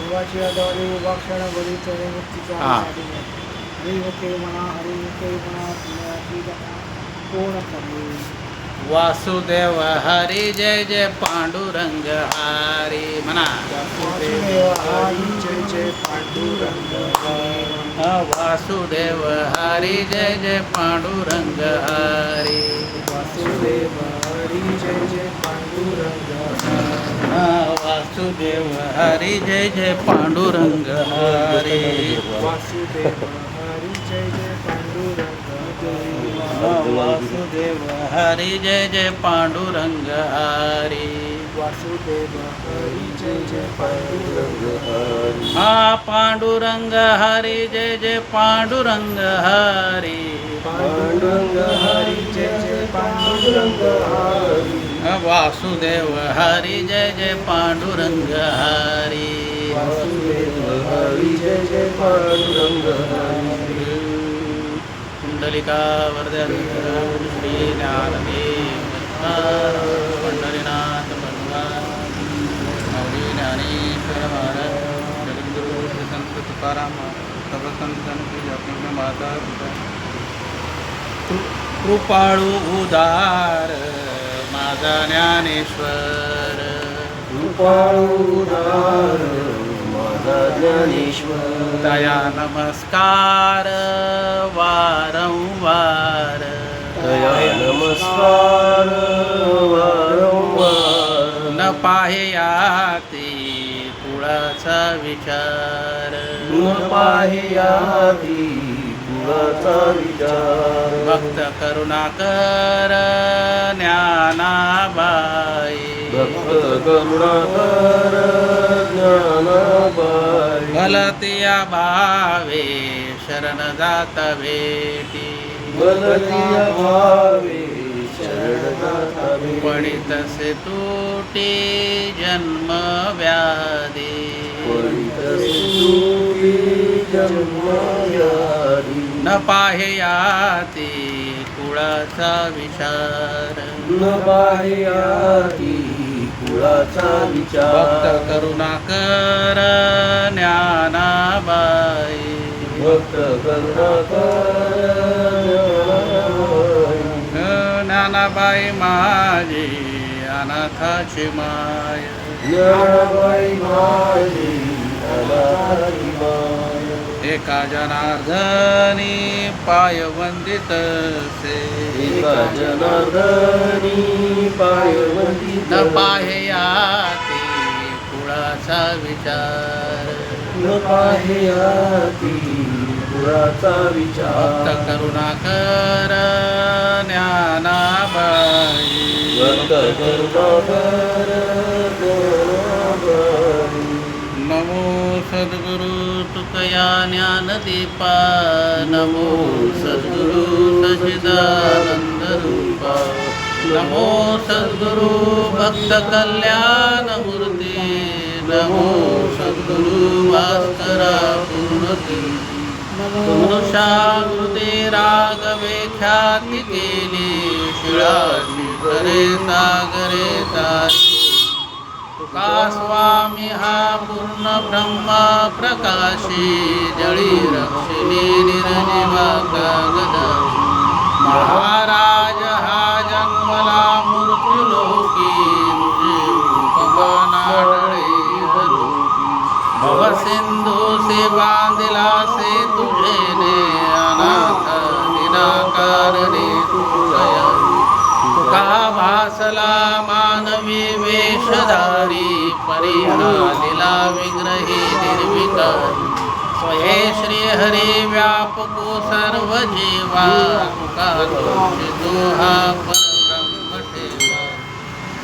देवाची आधारे उभा क्षण बरी चरे मुक्तीचा हा. हरिमुखे म्हणा हरिमुखे म्हणा पुण्याची गणा कोण करे. वासुदेव हरी जय जय पांडुरंग हरी म्हणा. वासुदेव हरी जय जय पांडुरंग हरी. वासुदेव हरी जय जय पांडुरंग हरी. वासुदेव हरी जय जय पांडुरंग हरी. वासुदेव हरी जय जय पांडुरंग हरी. वासुदेव हरी जय जय पांडुरंग हरी. वासुदेव हरी जय जय पांडुरंग हरी. वासुदेव हरी जय जय पांडुरंग हरी. पांडुरंग हरी जय जय पांडुरंग हरी. पांडुरंग हरी जय जय पांडुरंग हरी. वासुदेव हरी जय जय पांडुरंग हरी. वासुदेव हरी जय जय पांडुरंग हरी. कुंडलिका वरदे श्री ज्ञानदेव पंढरीनाथ भगवान माऊली ज्ञानेश्वर महाराज जगद्गुरु श्री संत तुकाराम सर्व संतांची आपल्या माता पिता कृपाळू उदार माझा ज्ञानेश्वर. कृपाळू उदार माझा ज्ञानेश्वर. दया नमस्कार वारंवार. दया नमस्कार वारंवार. न पाह्याती कुळाचा विचार. न पाह्याती कुळाचा विचार. भक्त करुणाकर ज्ञानाबाई. भक्त करुणाकर ज्ञानाबाई. भलतिया भावे शरण जात भेटी. भलतिया भावे शरण जाता भेटी. पडितसे तुटी जन्म व्याधी. पडितसे तुटी जन्म व्याधी. न पाह्याती कुळाचा विचार. न पाह्याती कुळाचा विचार. भक्त करुणाकर ज्ञानाबाई. भक्त करुणाकर ज्ञानाबाई माझी अनाथाची माय. ज्ञानाबाई माझी अनाथाची माय. एका जनार्दनी पाय वंदित से. एका जनार्दनी पाय वंदित. न पाह्याती कुळाचा विचार. न पाह्याती कुळाचा विचार. भक्त करुणाकर ज्ञानाबाई. भक्त करुणाकर ज्ञानाबाई. नमो सद्गुरु तुकया ज्ञानदीपा. नमो सद्गुरु सच्चिदानंद रूपा. नमो सद्गुरु भक्त कल्याण मूर्ती. नमो सद्गुरु भास्करा पूर्णती. मनुष्याकृती रागवे ख्याती केली. शिळाशी करे सागरे तारी. तुका स्वामी हा पूर्ण ब्रह्म प्रकाशी. जळी रक्षिणी निर्जीवा कागदाशी. महाराज हा जन्मला मृत्युलोकी. तुझे उपमानाडळे लोकी. भवसिंधू से बांधिला से तुझेने. अनाथ निराकारणे तुझया. तुका भासला मानवी वेशधारी. परिहालिला विग्रही निर्विकारी. स्वये श्री हरी व्यापको सर्व जीवा. तुका दोषितो हा परब्रह्म ठेवा.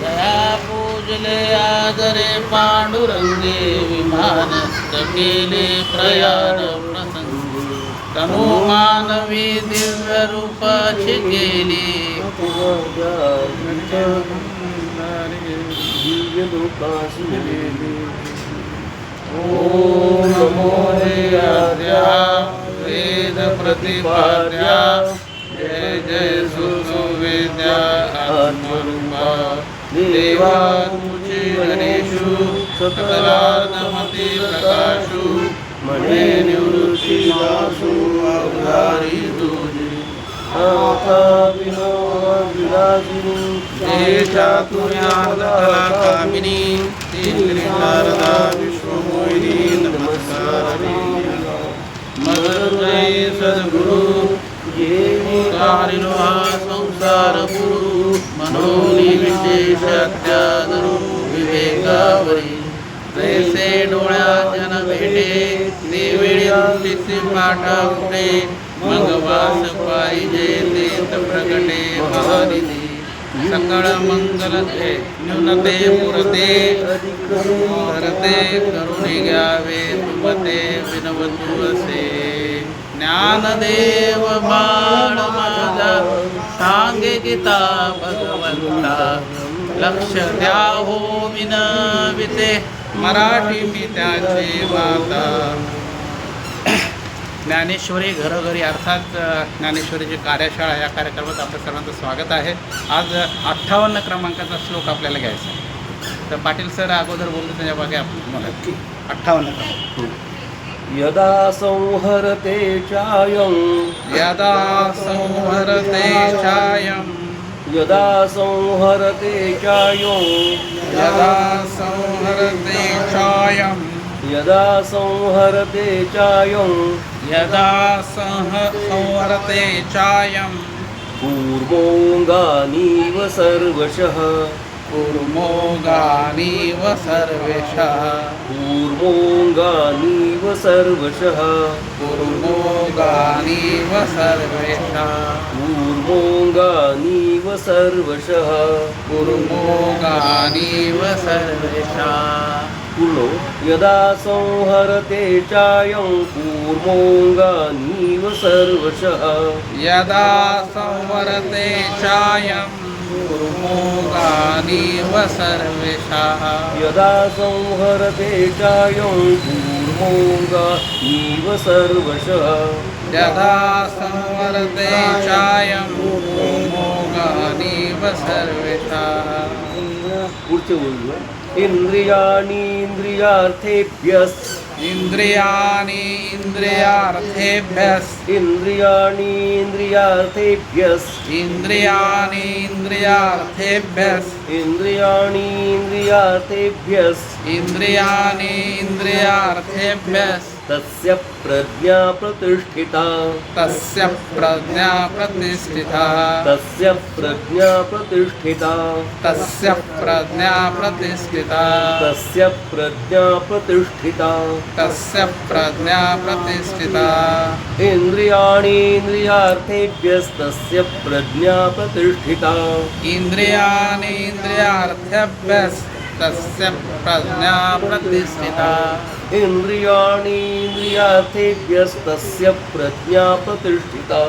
जया पूजले आदरे पांडुरंगे. विमानस्थ केले प्रयाण प्रसंगी. तनु मानवी दिव्य रूपाची केली. दिव्य लोकाशी गेली. ओम नमो देवाद्या वेद प्रतिपाद्या. जय जय सुवेद्या आत्मरूपा. देवा तुझी गणेशु सकलार्थमती प्रकाशो मणे निवृत्ती दासो अवधारी तुझे आता विलासिनी ते चातुर्यार्धकला कामिनी ते शारदा विश्वमोहिनी नमस्कार मदुजय सद्गुरु कारिणो हा संसार गुरु मनोनिविशेषत्यादरो विवेकावरी जैसे डोळ्या जन भेटे ते वेळी तुझे पाठ फुटे मग वास पाहिजे ते प्रगटे महानिधी सकळ मंगल न्यूनते पुरते करते करुणी घ्यावे तुमते विनवतु असे ज्ञानदेव बाळ माझा सांगे गीता भगवंता लक्ष द्या हो विनविते मराठी मी त्याचे माता ज्ञानेश्वरी घरोघरी अर्थात ज्ञानेश्वरीची कार्यशाळा या कार्यक्रमात आपल्या सर्वांचं स्वागत आहे. आज 58 क्रमांकाचा श्लोक आपल्याला घ्यायचा आहे. तर पाटील सर अगोदर बोलतो त्याच्या मागे मला 58 क्रमांक. यदा संहरते चायं यदा संहरते छायं यदा संहरते चायं यदा संहरते छायं यदा संहरते चायं यदा संहरते छायं कूर्मोऽङ्गानीव सर्वशः कुर्मोगानीव सर्वेशः कूर्मोऽङ्गानीव सर्वशः कुर्मोगानीव सर्वेशः कूर्मोऽङ्गानीव सर्वशः कुर्मोगानीव सर्वेशः. पूर्णो यदा संहरते चायं कूर्मोऽङ्गानीव सर्वशः यदा संवरते छायं कुर्मोगानीव सर्वेशः यदा संहरते चायं कूर्मोऽङ्गानीव सर्वशः यदा संवरते छायं कुर्मोगानीव सर्वेशः. पुढचे बोलूया. इंद्रियाणीन्द्रियार्थेभ्यः इंद्रियाणि इंद्रियार्थेभ्यः इंद्रियाणीन्द्रियार्थेभ्यः इंद्रियाणि इंद्रियार्थेभ्यः इंद्रियाणीन्द्रियार्थेभ्यः इंद्रियाणि इंद्रियार्थेभ्यः तस्य प्रज्ञा प्रतिष्ठिता तस्य प्रज्ञा प्रतिष्ठिता तस्य प्रज्ञा प्रतिष्ठिता तस्य प्रज्ञा प्रतिष्ठिता तस्य प्रज्ञा प्रतिष्ठिता तस्य प्रज्ञा प्रतिष्ठिता. इंद्रियाणीन्द्रियार्थेभ्यस्तस्य प्रज्ञा प्रतिष्ठिता इंद्रियाणि इंद्रियार्थेभ्यः तस्य प्रज्ञा प्रतिष्ठिता इंद्रियाणीन्द्रियार्थेभ्यस्तस्य प्रज्ञा प्रतिष्ठिता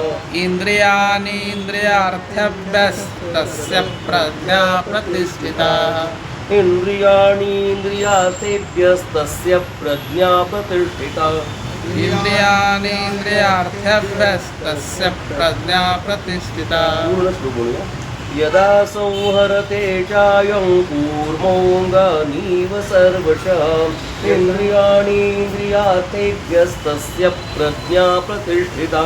इंद्रियाणि इंद्रियार्थेभ्यः तस्य प्रज्ञा प्रतिष्ठिता इंद्रियाणीन्द्रियार्थेभ्यस्तस्य प्रज्ञा प्रतिष्ठिता इंद्रियाणि इंद्रियार्थेभ्यः तस्य प्रज्ञा प्रतिष्ठिता. पूर्ण श्लोक बोलूया. यदा संहरते चायं कूर्मोऽङ्गानीव सर्वशः इंद्रियाणीन्द्रियार्थेभ्यस्तस्य प्रज्ञा प्रतिष्ठिता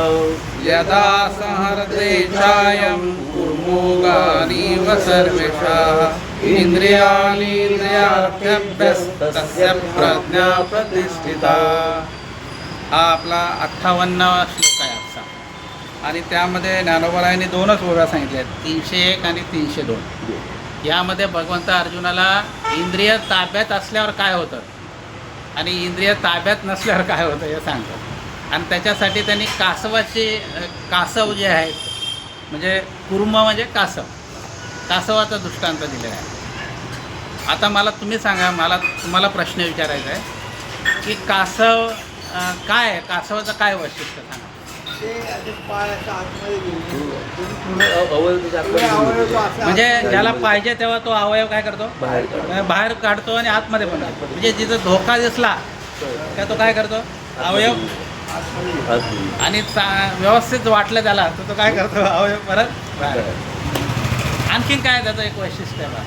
यदा संहरते छायं कुर्मोगानीव सर्वेशः इंद्रियाणि इंद्रियार्थेभ्यः तस्य प्रज्ञा प्रतिष्ठिता. हा आपला 58वा श्लोक आहे आजचा. आणि त्यामध्ये ज्ञानोबारायांनी 2च ओव्या सांगितल्या आहेत, 301 आणि 302. यामध्ये भगवंत अर्जुनाला इंद्रिय ताब्यात असल्यावर काय होतं आणि इंद्रिय ताब्यात नसल्यावर काय होतं हे सांगतात. आणि त्याच्यासाठी त्यांनी कासव जे आहेत म्हणजे कुर्म म्हणजे कासवाचा दृष्टांत दिलेला आहे. आता मला तुम्ही सांगा, तुम्हाला प्रश्न विचारायचा आहे की कासव काय आहे, कासवाचं काय वैशिष्ट्य सांगा. म्हणजे ज्याला पाहिजे तेव्हा तो अवयव काय करतो, बाहेर काढतो आणि आतमध्ये पण काढतो. म्हणजे जिथं धोका दिसला त्या तो काय करतो, अवयव आणि व्यवस्थित वाटलं त्याला तर तो काय करतो, अवयव परत बाहेर. आणखीन काय त्याचं एक वैशिष्ट्य आहे बा,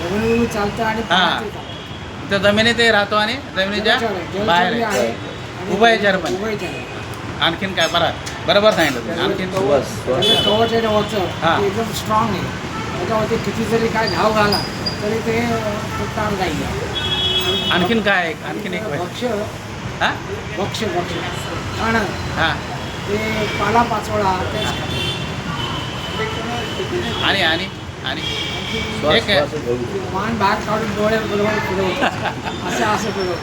जमिनीवर चालतं आणि हा. पाण्यातही चालतं. तर जमिनीतही राहतो आणि जमिनीच्या जलचर बाहेर आहे आहे. आणि उभयचर पण. उभयचर आहे. आणखीन काय बरोबर सांगितलं तुम्ही. आणखीन त्याचं कवच आहे ना वरचं, हा. ते एकदम स्ट्रॉंग आहे. त्याच्यावरती किती जरी काय घाव घाला तरी ते तुटणार नाही. आणखीन काय आणखीन एक भक्ष हां भक्ष खाणं हां ते पाला पाचोळा तेच खाणं. आणि आणि आणि श्वास एक आहे. श्वास घेऊन. मान बाहेर काढून डोळे बरोबर फिरवतो असं फिरवतो.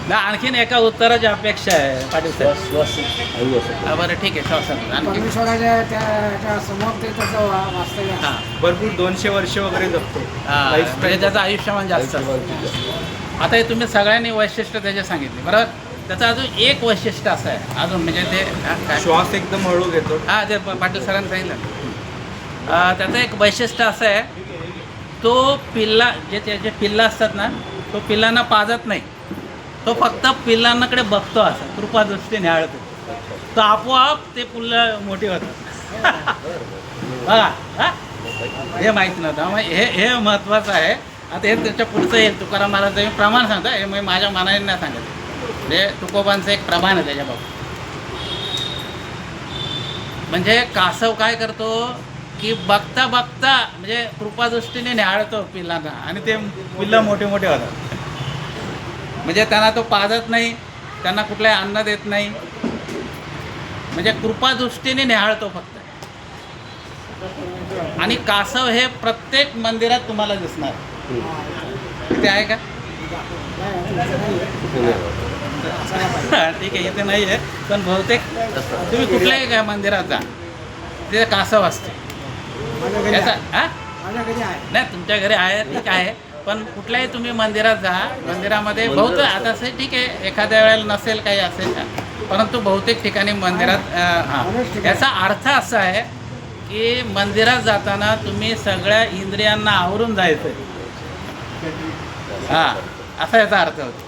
ना आणखीन एका उत्तराची अपेक्षा आहे पाटील साहेब. श्वास श्वास हळू असं. बरं ठीक आहे श्वासात आणखी परमेश्वराच्या त्याच्या समोर ते त्याचं वास्तव्य हां असतं. भरपूर 200 वर्ष वगैरे जगतो. हां म्हणजे त्याचं आयुष्यमान जास्त असतं. आता हे तुम्ही सगळ्यांनी वैशिष्ट्य त्याचे सांगितले बरोबर. त्याचं अजून एक वैशिष्ट्य असं आहे अजून म्हणजे ते काय श्वास एकदम हळू घेतो. हां ते पाटील सरांनी सांगितलं. त्याचं एक वैशिष्ट्य असं आहे तो पिल्ला जे त्याचे पिल्लं असतात ना तो पिल्लांना पाजत नाही. तो फक्त पिल्लांकडे बघतो असं कृपादृष्टी निहाळतो. तो आपोआप ते पुल्लं मोठी होतात. बघा हां हे माहीत नव्हतं मग हे महत्त्वाचं आहे. आता हे त्याच्या पुढचं येईल तुकाराम महाराज मी प्रमाण सांगतो हे मी माझ्या मनाने नाही सांगत. म्हणजे तुकोबांचं एक प्रमाण आहे त्याच्याबाबत. म्हणजे कासव काय करतो की बघता बघता म्हणजे कृपादृष्टीने निहाळतो पिल्लांना आणि ते पिल्लं मोठे मोठे होतात. म्हणजे त्यांना तो पाजत नाही त्यांना कुठलंही अन्न देत नाही म्हणजे कृपादृष्टीने निहाळतो फक्त. आणि कासव हे प्रत्येक मंदिरात तुम्हाला दिसणार. ते आहे का? ठीक आहे इथे नाही आहे पण बहुतेक तुम्ही कुठल्याही काय मंदिरात जा तिथे कासव असते. माझ्या घरी याचा आहे. हां माझ्या घरी आहे. नाही तुमच्या घरी आहे ठीक आहे पण कुठल्याही तुम्ही मंदिरात जा मंदिरामध्ये बहुतेक आता असं ठीक आहे एखाद्या वेळेला नसेल काही असेल का परंतु बहुतेक ठिकाणी मंदिरात हां याचा अर्थ असा आहे की मंदिरात जाताना तुम्ही सगळ्या इंद्रियांना आवरून जायचं. हां असा याचा अर्थ होतो.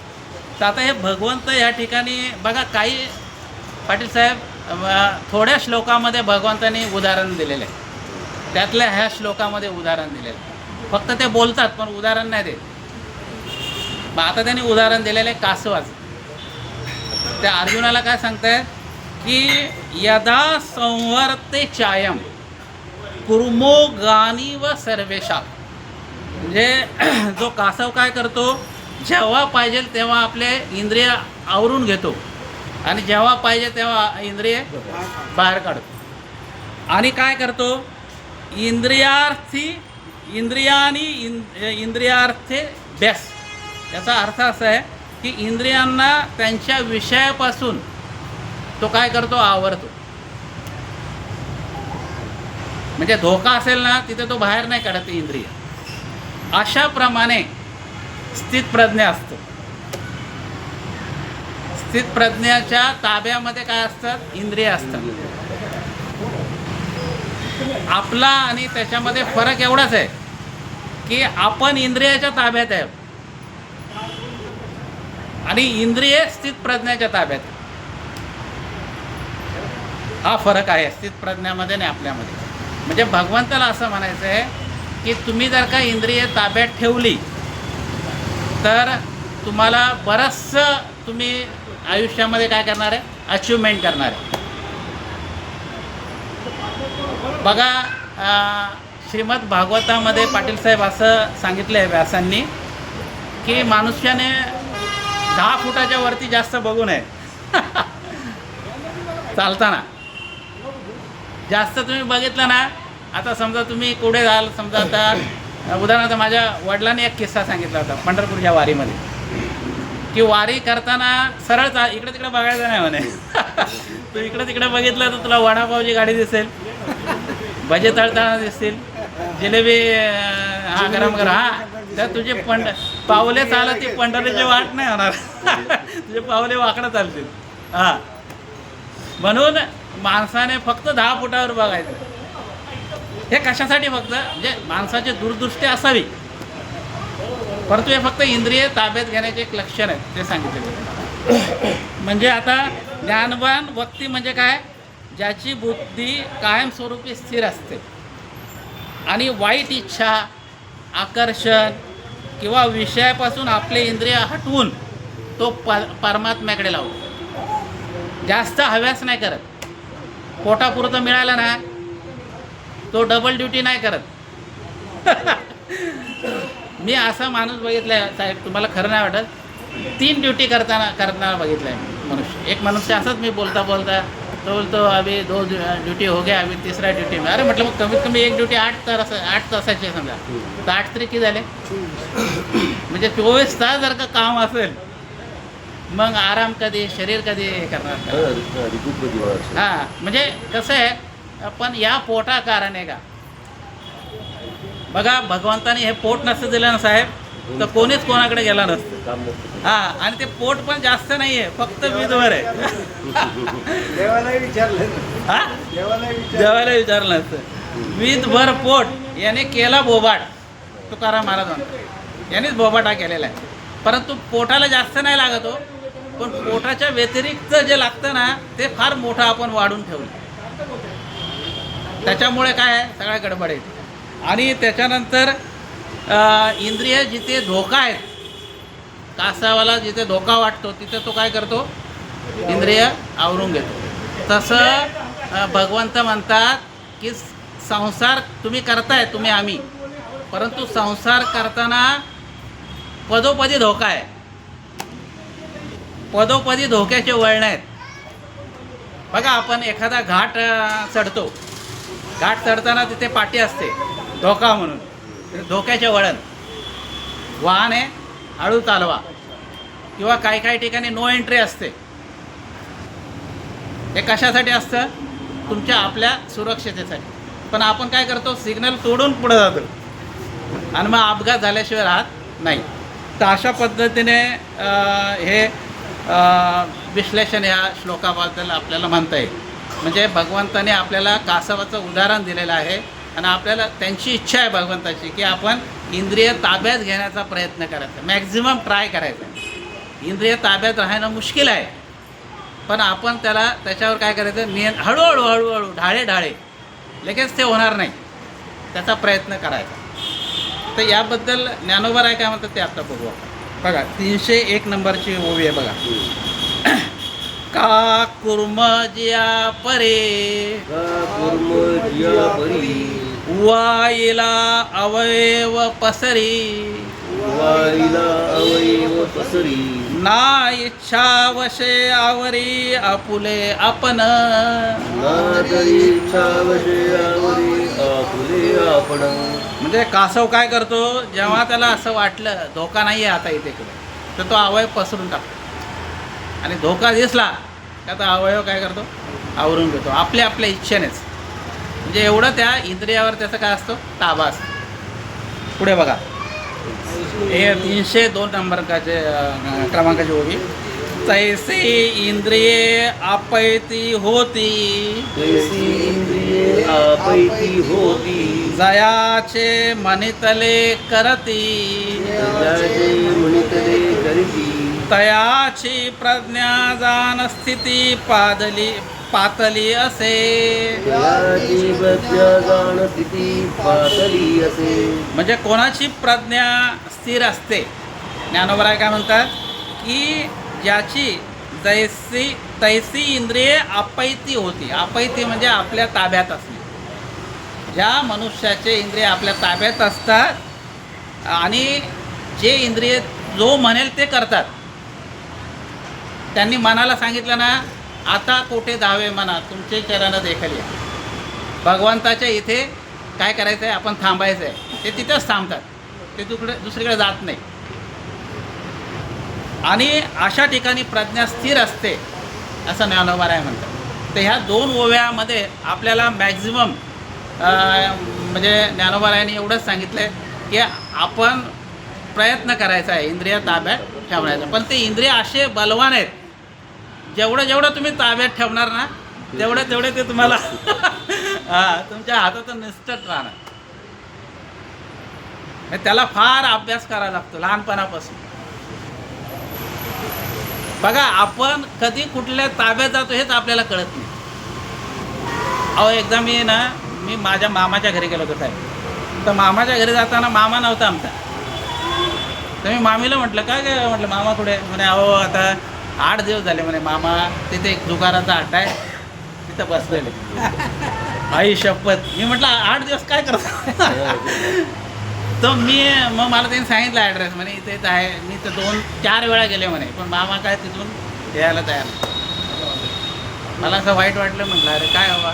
तर आता हे भगवंत या ठिकाणी बघा काही पाटील साहेब थोड्या श्लोकामध्ये भगवंतांनी उदाहरण दिलेलं आहे. त्यातल्या ह्या श्लोकामध्ये उदाहरण दिलेलं आहे. फक्त ते बोलतात पण उदाहरण नाही देत. मग आता त्यांनी उदाहरण दिलेलं आहे कासवाचं. त्या अर्जुनाला काय सांगतायत की यदा संवर्ते चायम कुर्मो गानी व सर्वेशा. म्हणजे जो कासव काय करतो जेव्हा पाहिजे तेव्हा आपले इंद्रिय आवरून घेतो आणि जेव्हा पाहिजे तेव्हा इंद्रिय बाहेर काढतो. आणि काय करतो इंद्रियार्थे बेस. याचा अर्थ असा आहे की इंद्रियांना त्यांच्या विषयापासून तो काय करतो आवरतो. म्हणजे धोका असेल ना तिथे तो बाहेर नाही काढत इंद्रिय. अशाप्रमाणे स्थितप्रज्ञ असतो. स्थितप्रज्ञाच्या ताब्यामध्ये काय असतात इंद्रिय असतात. आपला आणि त्याच्यामध्ये फरक एवढाच आहे की आपण इंद्रियाच्या ताब्यात आहे आणि इंद्रिय स्थितप्रज्ञाच्या ताब्यात आहे. हा फरक आहे स्थितप्रज्ञामध्ये आणि आपल्यामध्ये. म्हणजे भगवंताला असं म्हणायचं आहे की तुम्ही जर का इंद्रिय ताब्यात ठेवली तर तुम्हाला बरंचसं तुम्ही आयुष्यामध्ये काय करणार आहे अचिव्हमेंट करणार आहे. बघा श्रीमद भागवतामध्ये पाटील साहेब असं सांगितलं आहे व्यासांनी की मनुष्याने 10 फुटाच्या वरती जास्त बघू नये चालताना. जास्त तुम्ही बघितलं ना आता समजा तुम्ही कुठे जाल समजा आता उदाहरणार्थ माझ्या वडिलांनी एक किस्सा सांगितला होता पंढरपूरच्या वारीमध्ये की वारी करताना सरळ इकडे तिकडे बघायचं नाही म्हणे. तू इकडे तिकडे बघितलं तर तुला वडापावची गाडी दिसेल भजे तळताना दिसतील जिलेबी हा गरम गरम हां तर तुझे पावले चालत ती पंढरीची वाट नाही होणार. तुझे पावले वाकडं चालतील. हां म्हणून माणसाने फक्त 10 फुटावर बघायचं. हे कशासाठी फक्त म्हणजे माणसाची दूरदृष्टी असावी परंतु हे फक्त इंद्रिय ताब्यात घेण्याचे एक लक्षण आहे ते सांगितले. म्हणजे आता ज्ञानवान व्यक्ती म्हणजे काय ज्याची बुद्धी कायमस्वरूपी स्थिर असते आणि वाईट इच्छा आकर्षण किंवा विषयापासून आपले इंद्रिय हटवून तो परमात्म्याकडे लावतो. जास्त हव्यास नाही करत. पोटापुरतं मिळालं ना तो डबल ड्युटी नाही करत. मी असा माणूस बघितला आहे साहेब, तुम्हाला खरं नाही वाटत, 3 ड्युटी करताना बघितलं आहे मनुष्य. एक मनुष्य असंच मी बोलता बोलता तो बोलतो अभी 2 ड्युटी हो गया, अभी 3रा ड्युटी में. अरे म्हटलं मग कमीत कमी एक ड्युटी 8 तासाची आहे समजा, तर 8 तरी किती झाले? म्हणजे 24 तास जर का काम असेल मग आराम कधी, शरीर कधी हे करणार? हां, म्हणजे कसं आहे, पण या पोटाकारणे का बघा, भगवंताने हे पोट नसतं दिलं ना साहेब तर कोणीच कोणाकडे गेला नसतं. हां, आणि ते पोट पण जास्त नाही आहे, फक्त वीजवर आहे. देवालाही विचारलं. हां, देवाला विचारलं नसतं. वीजभर पोट याने केला बोबाट. तुकाराम महाराज म्हणतो यानेच बोबाटा केलेला आहे. परंतु पोटाला जास्त नाही लागत हो, पण पोटाच्या व्यतिरिक्त जे लागतं ना ते फार मोठं आपण वाढून ठेवलं. त्याच्यामुळे काय आहे, सगळ्या गडबड येते. आणि त्याच्यानंतर इंद्रिय जिथे धोका आहेत, कासावाला जिथे धोका वाटतो तिथे तो काय करतो, इंद्रिय आवरून घेतो. तसं भगवंत म्हणतात की संसार तुम्ही करताय, तुम्ही आम्ही, परंतु संसार करताना पदोपदी धोका आहे. पदोपदी धोक्याचे वळण आहेत. बघा, आपण एखादा घाट चढतो, घाट चढताना तिथे पाटी असते धोका म्हणून, धोक्याचे वळण. वाहन आहे, हळू चालवा, किंवा काही ठिकाणी नो एंट्री असते. हे कशासाठी असतं? तुमच्या आपल्या सुरक्षितेसाठी. पण आपण काय करतो, सिग्नल तोडून पुढे जातो आणि मग अपघात झाल्याशिवाय राहत नाही. तर अशा पद्धतीने हे विश्लेषण या श्लोकाबद्दल आपल्याला म्हणता येईल. म्हणजे भगवंताने आपल्याला कासवाचं उदाहरण दिलेलं आहे आणि आपल्याला त्यांची इच्छा आहे भगवंताची की आपण इंद्रिय ताब्यात घेण्याचा प्रयत्न करायचा, मॅक्झिमम ट्राय करायचा. इंद्रिय ताब्यात राहणं मुश्किल आहे, पण आपण त्याच्यावर काय करायचं, हळूहळू ढाळे लगेच ते होणार नाही, त्याचा प्रयत्न करायचा. तर याबद्दल ज्ञानोबा राय काय म्हणतात ते आता बघू. बघा, 301 नंबरची ओवी आहे बघा. का कुर्म जिया परे वाईला अवयव पसरी ना इच्छा वशे आवरी आपुले आपण. म्हणजे कासव काय करतो, जेव्हा त्याला असं वाटलं धोका नाही आहे आता इथे कुठे, तर तो अवयव पसरून टाकतो. आणि धोका दिसला का तो अवयव काय करतो, आवरून घेतो आपल्या इच्छेनेच. म्हणजे एवढं त्या इंद्रियावर त्याचा काय असतो, ताबा असतो. पुढे बघा, हे 302 क्रमांकाची ओवी. तैसे इंद्रिये आपैती होती जयाचे मनितले करती तयाची प्रज्ञा जाण स्थिती पातली असे. म्हणजे कोणाची प्रज्ञा स्थिर असते, ज्ञानोबराय काय म्हणतात की ज्याची तैसी इंद्रिये आपैती होती. आपैती म्हणजे आपल्या ताब्यात असणे. ज्या मनुष्याचे इंद्रिय आपल्या ताब्यात असतात आणि जे इंद्रिय जो म्हणेल ते करतात. त्यांनी मनाला सांगितलं ना, आता कोठे जावे म्हणा, तुमचे चरण देखले. भगवंताच्या इथे काय करायचं आहे, आपण थांबायचं आहे, ते तिथंच थांबतात, ते दुसरीकडे जात नाही. आणि अशा ठिकाणी प्रज्ञा स्थिर असते असं ज्ञानोबाराय म्हणतात. तर ह्या 2 ओव्यामध्ये आपल्याला मॅक्झिमम म्हणजे ज्ञानोबारायांनी एवढंच सांगितलं आहे की आपण प्रयत्न करायचा आहे इंद्रिय ताब्यात ठेवण्याचा. पण ते इंद्रिय असे बलवान आहेत, जेवढं तुम्ही ताब्यात ठेवणार ना तेवढे ते तुम्हाला तुमच्या हातातून निसटत राहणार. त्याला फार अभ्यास करावा लागतो लहानपणापासून. बघा, आपण कधी कुठल्या ताब्यात जातो हेच आपल्याला कळत नाही. अहो, एकदा मी माझ्या मामाच्या घरी गेलो होतो साहेब. तर मामाच्या घरी जाताना मामा नव्हता आमचा, तर मी मामीला म्हटलं काय काय म्हटलं मामा कुठे म्हणे अहो आता 8 दिवस झाले म्हणे मामा तिथे एक जुगाराचा अड्डा आहे तिथं बसलेले. आई शपथ. मी म्हटलं 8 दिवस काय करतो. तर मग मला त्यांनी सांगितलं ॲड्रेस म्हणे इथेच आहे. मी तर 2-4 वेळा गेले म्हणे पण मामा काय तिथून यायला तयार नाही. मला असं वाईट वाटलं. म्हटलं अरे काय बाबा.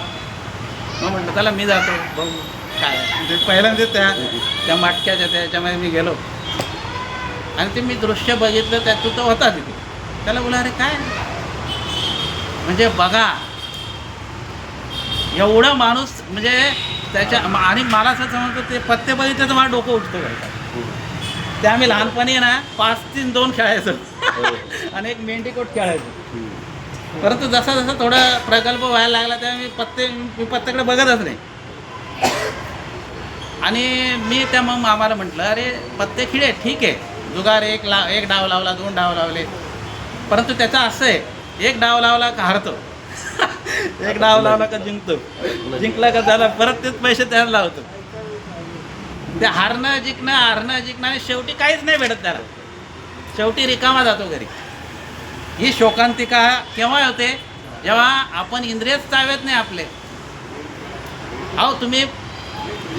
मग म्हटलं चला मी जातो बघू काय. म्हणजे पहिल्यांदा त्या माटक्याच्या त्याच्यामध्ये मी गेलो आणि ते मी दृश्य बघितलं त्यात तो होता तिथे. त्याला बोला अरे काय म्हणजे बघा एवढं माणूस म्हणजे त्याच्या आणि मला असं समजतं ते पत्ते बघितलं तर मला डोकं उठतं काय. ते आम्ही लहानपणी ना 5-3-2 खेळायचो आणि एक मेंढीकोट खेळायचो. परंतु जसा जसा थोडा प्रकल्प व्हायला लागला तेव्हा मी पत्त्याकडे बघतच नाही. आणि मी त्या मग मामाला म्हटलं अरे पत्ते खिळे ठीक आहे जुगार एक डाव लावला 2 डाव लावले परंतु त्याचा असं आहे 1 डाव लावला का हारतो 1 डाव लावला का जिंकतो जिंकला का झाला परत तेच पैसे त्याला लावतो. ते हारणं जिंकणं आणि शेवटी काहीच नाही भेटत त्याला. शेवटी रिकामा जातो घरी. ही शोकांतिका केव्हा होते जेव्हा आपण इंद्रियच चालवत नाही आपले. अहो तुम्ही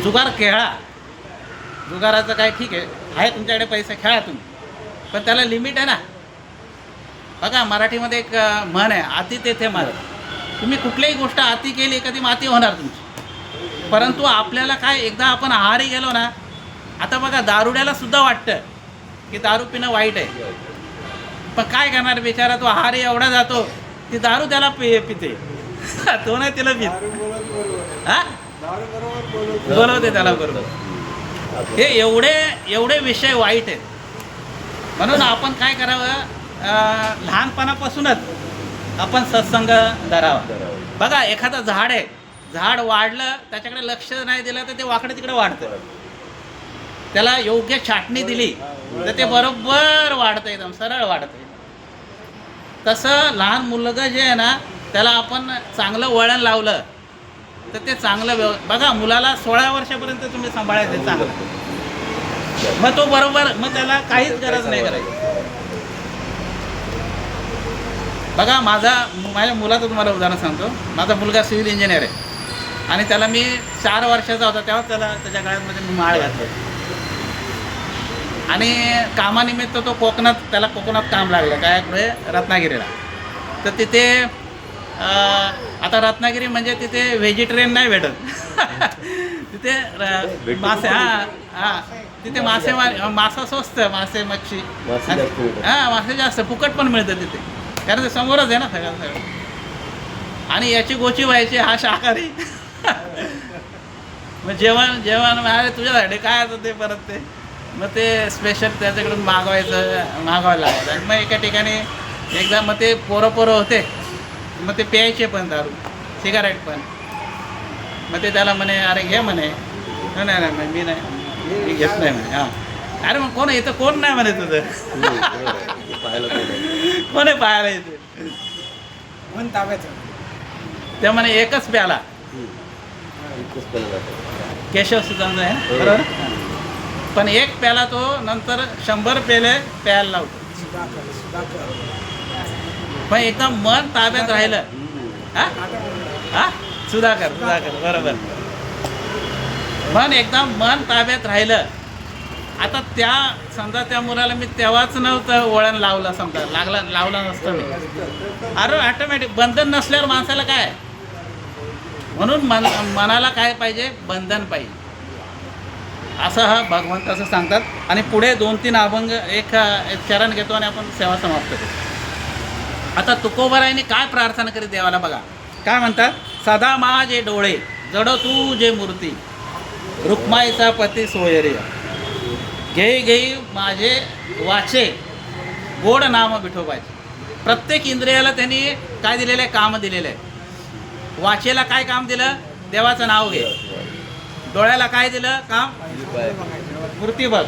जुगार खेळा जुगाराचं काय ठीक आहे तुमच्याकडे पैसे खेळा तुम्ही पण त्याला लिमिट आहे ना. बघा मराठीमध्ये एक म्हण आहे अति तेथे मार. तुम्ही कुठलीही गोष्ट अति केली कधी माती होणार तुमची. परंतु आपल्याला काय एकदा आपण आहारी गेलो ना. आता बघा दारुड्याला सुद्धा वाटतं की दारू पिणं वाईट आहे पण काय करणार बिचारा तो आहारी एवढा जातो ती दारू त्याला पिते तो नाही तिला पित हा बोलवते त्याला बरोबर. हे एवढे विषय वाईट आहेत. म्हणून आपण काय करावं लहानपणापासूनच आपण सत्संग धरावा. बघा एखादं झाड आहे झाड वाढलं त्याच्याकडे लक्ष नाही दिलं तर ते वाकडे तिकडे वाढतं. त्याला योग्य छाटणी दिली तर ते बरोबर वाढतं एकदम सरळ वाढतं. तसं लहान मुलगा जे आहे ना त्याला आपण चांगलं वळण लावलं तर ते चांगलं बघा मुलाला 16 वर्षापर्यंत तुम्ही सांभाळायचं चांगलं मग तो बरोबर मग त्याला काहीच गरज नाही करायची. बघा माझ्या मुलाचं तुम्हाला उदाहरण सांगतो. माझा मुलगा सिव्हिल इंजिनियर आहे आणि त्याला मी 4 वर्षाचा होता तेव्हा त्याच्या गळ्यामध्ये मी माळ घातलं आणि कामानिमित्त तो त्याला कोकणात काम लागलं काय पुढे रत्नागिरीला. तर तिथे आता रत्नागिरी म्हणजे तिथे व्हेजिटेरियन नाही भेटत तिथे मासे तिथे मासा स्वस्त मासे मच्छी मासे जास्त फुकट पण मिळतं तिथे कारण ते समोरच आहे ना सगळं. आणि याची गोची व्हायची हा शाकाहारी. मग जेवण अरे तुझ्यासाठी काय असं ते परत ते मग ते स्पेशल त्याच्याकडून मागवायला लागायचं. आणि मग एका ठिकाणी एकदा मग ते पोरं होते मग ते प्यायचे पण दारू सिगारेट पण. मग ते त्याला म्हणे अरे घे म्हणे नाही मी नाही मी घेत नाही म्हणे. हां अरे मग कोण इथं कोण नाही म्हणे तुझं कोण आहे पाहायला इथे मन ताब्याचं. ते म्हणे एकच प्याला केशव सुद्धा आहे बरोबर पण एक प्याला तो नंतर 100 पेले प्यायला लावतो. पण एकदम मन ताब्यात राहिलं. हा सुधाकर बरोबर मन एकदम मन ताब्यात राहिलं. आता समजा त्या मुलाला मी तेव्हाच नव्हतं वळण लावलं समजा लावलं नसतं मी. अरे ऑटोमॅटिक बंधन नसल्यावर माणसाला काय म्हणून मनाला काय पाहिजे बंधन पाहिजे असं हा भगवंत असं सांगतात. आणि पुढे 2-3 अभंग एक चरण घेतो आणि आपण सेवा समाप्त करतो. आता तुकोबारायांनी काय प्रार्थना करी देवाला बघा काय म्हणतात. सदा माझे डोळे जडो तू जे मूर्ती रुक्माईचा पती सोयरे घेई माझे वाचे गोड नाम विठोबाचे. प्रत्येक इंद्रियाला त्यांनी काय दिलेलं आहे काम दिलेलं आहे. वाचेला काय काम दिलं देवाचं नाव घे. डोळ्याला काय दिलं काम मूर्ती बघ.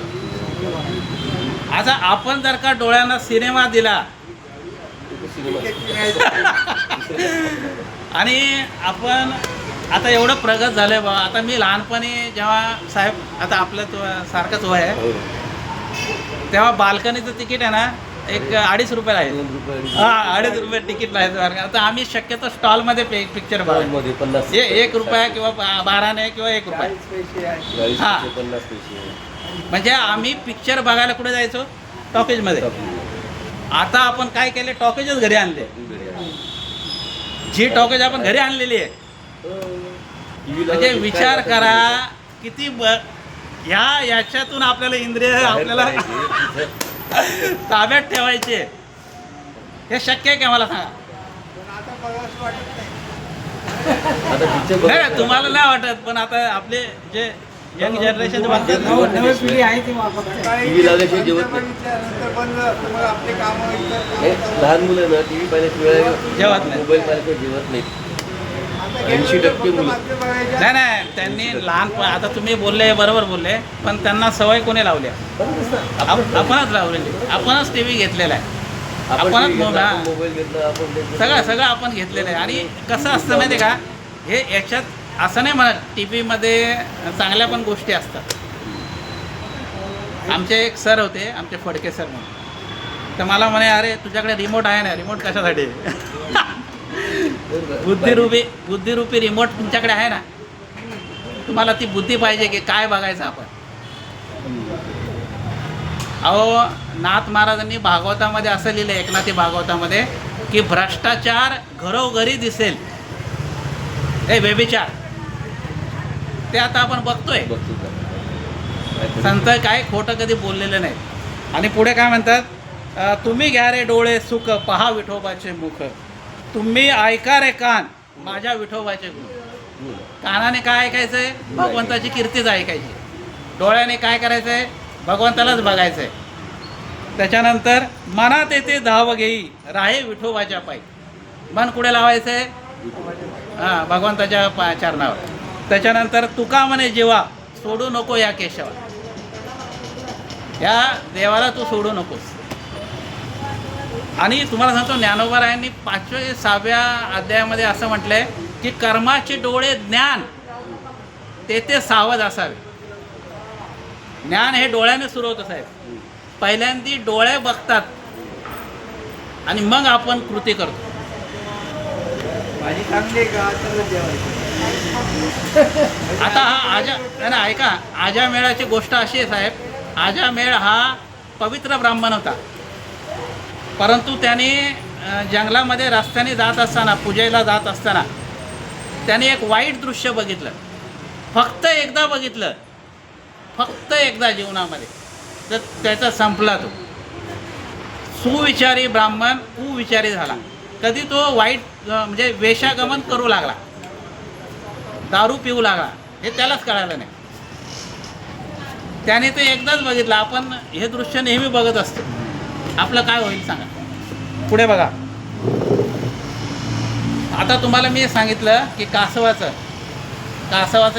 आता आपण जर का डोळ्यांना सिनेमा दिला आणि आपण आता एवढं प्रगत झालं बा. आता मी लहानपणी जेव्हा साहेब आता आपलं तो सारखंच वय आहे तेव्हा बाल्कनीचं तिकीट आहे ना एक 2.5 रुपये आहे. 2 रुपये हां 2.5 रुपये तिकीट लावायचं. आता आम्ही शक्यतो स्टॉलमध्ये पिक्चर बघायला मध्ये 50 1 रुपया किंवा 12 किंवा 1 रुपया. 40 हा. पैसे 50 पैसे म्हणजे आम्ही पिक्चर बघायला कुठे जायचो? टॉकीजमध्ये. आता आपण काय केले? टॉकीजच घरी आणले. जी टॉकीज आपण घरी आणलेली आहे. म्हणजे विचार करा किती याच्यातून आपल्याला इंद्रिय आपल्याला ताब्यात ठेवायचे. हे शक्य आहे का मला सांगा? आता पिक्चर नाही तुम्हाला नाही वाटत, पण आता आपले जे यंग जनरेशन बघतात नवी पिढी आहे ती वापरते. टीव्ही लावल्याशिवाय जेवत नाही. हे लहान मुलं ना टीव्ही पाहिल्याशिवाय जेवत नाही. मोबाईल पाहिल्याशिवाय जेवत नाही. 80% मुलं. नाही त्यांनी लहान आता तुम्ही बोलले बरोबर बोलले, पण त्यांना सवय कोणी लावल्या? आपणच लावलेली. आपणच टी व्ही घेतलेला आहे. आपणच मोबाईल घेतला आपण ते- सगळं आपण घेतलेलं आहे. आणि कसं असतं माहिती आहे का? हे याच्यात असं नाही म्हणत, टी व्हीमध्ये चांगल्या पण गोष्टी असतात. आमचे एक सर होते, आमचे फडके सर म्हणून. तर मला म्हणे अरे तुझ्याकडे रिमोट आहे ना, रिमोट कशासाठी? बुद्धिरूपी रिमोट तुमच्याकडे आहे ना, तुम्हाला ती बुद्धी पाहिजे की काय बघायचं आपण. अहो नाथ महाराजांनी भागवतामध्ये असं लिहिलं, एकनाथी भागवतामध्ये, की भ्रष्टाचार घरोघरी दिसेल. हे व्यभिचार ते आता आपण बघतोय. बघतो का? संत काय खोटं कधी बोललेलं नाही. आणि पुढे काय म्हणतात? तुम्ही घ्या रे डोळे सुख, पहा विठोबाचे मुख. तुम्ही ऐका रे कान, माझ्या विठोबाचे गुण. कानाने काय ऐकायचंय? भगवंताची कीर्तीच ऐकायची. डोळ्याने काय करायचंय? भगवंतालाच बघायचंय. त्याच्यानंतर मनात येते धाव घेई, राहे विठोबाच्या पायी. मन कुठे लावायचंय? हां भगवंताच्या चरणावर. त्याच्यानंतर तुका म्हणे जीवा, सोडू नको या केशवा. या देवाला तू सोडू नकोस. आणि तुम्हाला सांगतो ज्ञानोबारायांनी 5व्या अध्यायामध्ये असं म्हटलंय की कर्माचे डोळे ज्ञान ते सावध असावे. ज्ञान हे डोळ्याने सुरू होतं साहेब. पहिल्यांदी डोळे बघतात आणि मग आपण कृती करतो. माझी चांगली का आता हा नाही ऐका, आजामेळाची गोष्ट अशी आहे साहेब. आजामेळ हा पवित्र ब्राह्मण होता, परंतु त्याने जंगलामध्ये रस्त्याने जात असताना, पूजेला जात असताना त्याने एक वाईट दृश्य बघितलं. फक्त एकदा बघितलं, फक्त एकदा जीवनामध्ये, तर त्याचा संपला तो. सुविचारी ब्राह्मण कुविचारी झाला. कधी तो वाईट म्हणजे वेशागमन करू लागला, दारू पिऊ लागला, हे त्यालाच कळालं नाही. त्याने ते एकदाच बघितलं. आपण हे दृश्य नेहमी बघत असतो. आपलं काय होईल सांगा? पुढे बघा. आता तुम्हाला मी सांगितलं की कासवाचं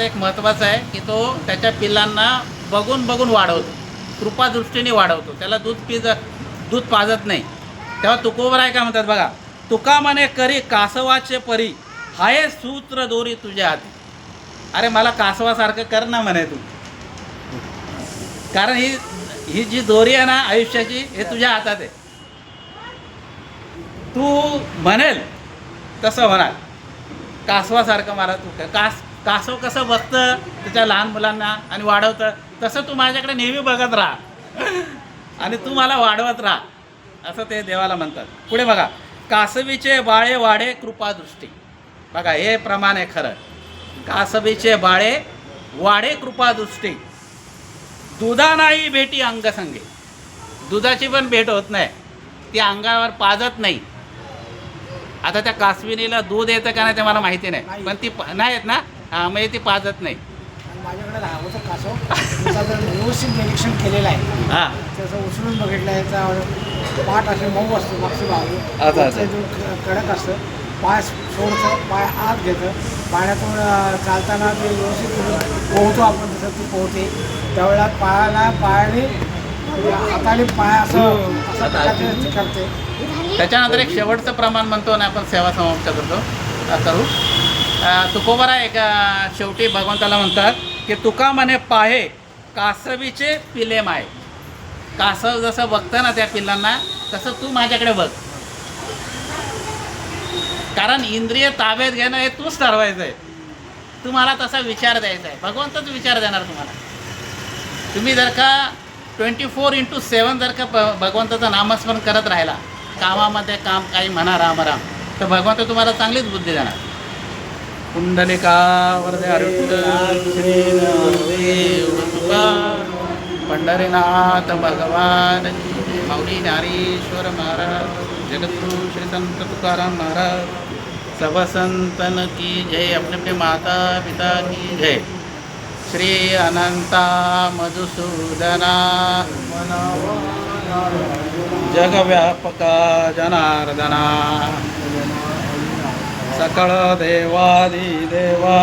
एक महत्त्वाचं आहे की तो त्याच्या पिल्लांना बघून वाढवतो, कृपादृष्टीने वाढवतो. त्याला दूध पाजत नाही. तेव्हा तुकोबराय काय म्हणतात बघा, तुका म्हणे करी कासवाचे परी, हाय सूत्र दोरी तुझ्या हाती. अरे मला कासवासारखं कर ना म्हणे तू, कारण ही जी दोरी आहे ना आयुष्याची, हे तुझ्या हातात आहे. तू म्हणेल तसं होणार. कासवासारखं मला तू कासव कसं बघतं त्याच्या लहान मुलांना आणि वाढवतं, तसं तू माझ्याकडे नेहमी बघत राहा आणि तू मला वाढवत राहा, असं ते देवाला म्हणतात. पुढे बघा, कासवीचे बाळे वाढे कृपादृष्टी. बघा हे प्रमाण आहे खरं. कासवीचे बाळे वाढे कृपादृष्टी, दुधा नाही भेटी अंगसंगे. दुधाची पण भेट होत नाही, ती अंगावर पाजत नाही. आता त्या कासविनीला दूध येतं का नाही ते मला माहिती नाही, पण ती नाही येत ना, हां म्हणजे ती पाजत नाही. माझ्याकडे होतं कासव, त्याचं व्यवस्थित निरीक्षण केलेलं आहे. हां त्याचं उचलून बघितलं, याचा पाठ असे मऊ असतो, मागची बाजू कडक असतं, पाय सोडतं, पाय आत घेतं, पाण्यातून चालताना ते व्यवस्थित पोहतो आपण, जसं ती पोहते त्यावेळेला पायाने हाताने पाय असं प्रकारे करते. त्याच्यानंतर एक शेवटचं प्रमाण म्हणतो ना आपण, सेवा समाप्त करू. तुकोबरा एक शेवटी भगवंताला म्हणतात की तुका म्हणे पाहे कासवीचे पिले माय. कासव जसं बघतं ना त्या पिल्लांना, तसं तू माझ्याकडे बघ. कारण इंद्रिय ताब्यात घेणं हे तूच ठरवायचं आहे. तुम्हाला तसा विचार द्यायचा आहे, भगवंतच विचार देणार तुम्हाला. तुम्ही जर का 24/7 जर का भगवंताचं नामस्मरण करत राहिला, कामामध्ये काम काही म्हणा राम राम, तर भगवंत तुम्हाला चांगलीच बुद्धी देणार. पुंडलिका वरदे श्री पंढरीनाथ भगवान माऊली ज्ञानेश्वर महाराज, जगद्गुरु श्री संत तुकाराम महाराज, सब संतन की जय. अपने अपने माता पिता की जय. श्री अनंता मधुसूदना जगव्यापका जनार्दना, सकळ देवादी देवा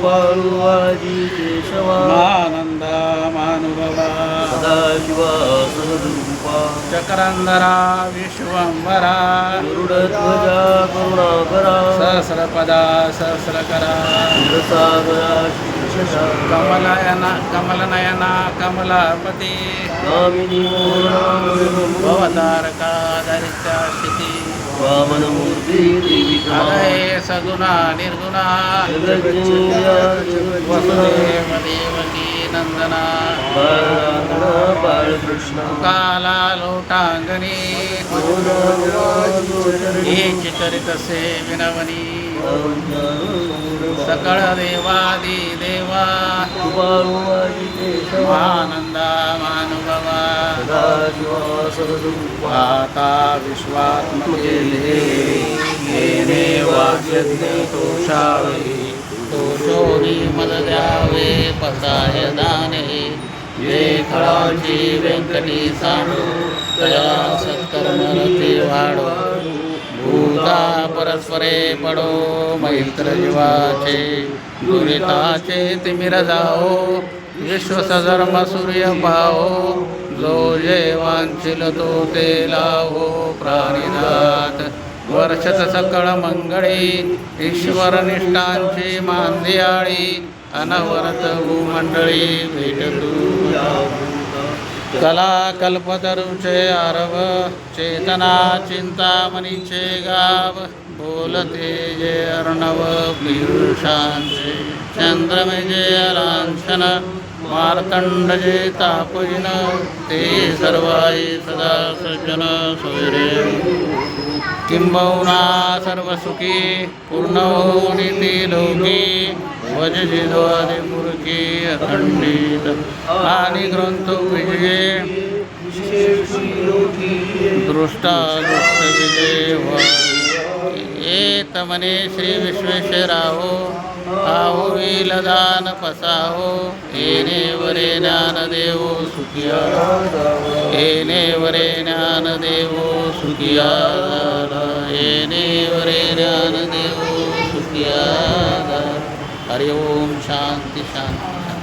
पार्वती केशवा मानंदा मानुभवा सदाशिवा सहरूपा चक्रंधरा विश्वंभरा गरुडध्वजा करुणाकरा सहस्रपदा सहस्रकरा सागरा शीर्षशा कमलनयना कमलापती कामिनी मोहना भवतारका दारिद्र्यास्थिती वामनमूर्ती देविका अदये सगुणा निर्गुणा जगज्जया वसुदेव देवकी नंदना बाळराधा बाळकृष्ण काला लोटांगणी हेच करीतसे विनवनी सकळ देवादी देवा आनंदा मानुभवा आता विश्वात्मके येणे वाक्यज्ञे तोषावे तोषोरी मद द्यावे पसाय दाने ये खळाची व्यंकटी सांडो तया सत्कर्मरती वाढो भूता परस्परे पडो मैत्र जीवाचे दुरिताचे तिमिर जाओ विश्वसधर्म सूर्य पाहो जो जे वांछिल तो ते लावो प्राणिनाथ वर्षत सकळ मंगळी ईश्वर निष्ठांची मांदियाळी अनवरत भूमंडळी भेटतू कला कल्पतरुचे आरव चेतना चिंतामणीचे गाव बोलते जे अर्णव पीयूषांचे चंद्रमे जे लांछन मार्तंड जे तापजिन ते सर्वाई सदा सज्जन सोयरे किंबहुना सर्वसुखी पूर्ण होऊनिती लोकी वजजिद्वादिमूर्खी अखंडित आणि ग्रंथ विजये दृष्टा दृष्ट विजय येत मने श्री विश्वेश्वराहो आहो विलदान पसाहो येणे वरे ज्ञानदेवो सुखिया येणे वरे ज्ञानदेवो सुखिया येणे वरे ज्ञानदेवो सुखिया. हरि ओम शांती शांती.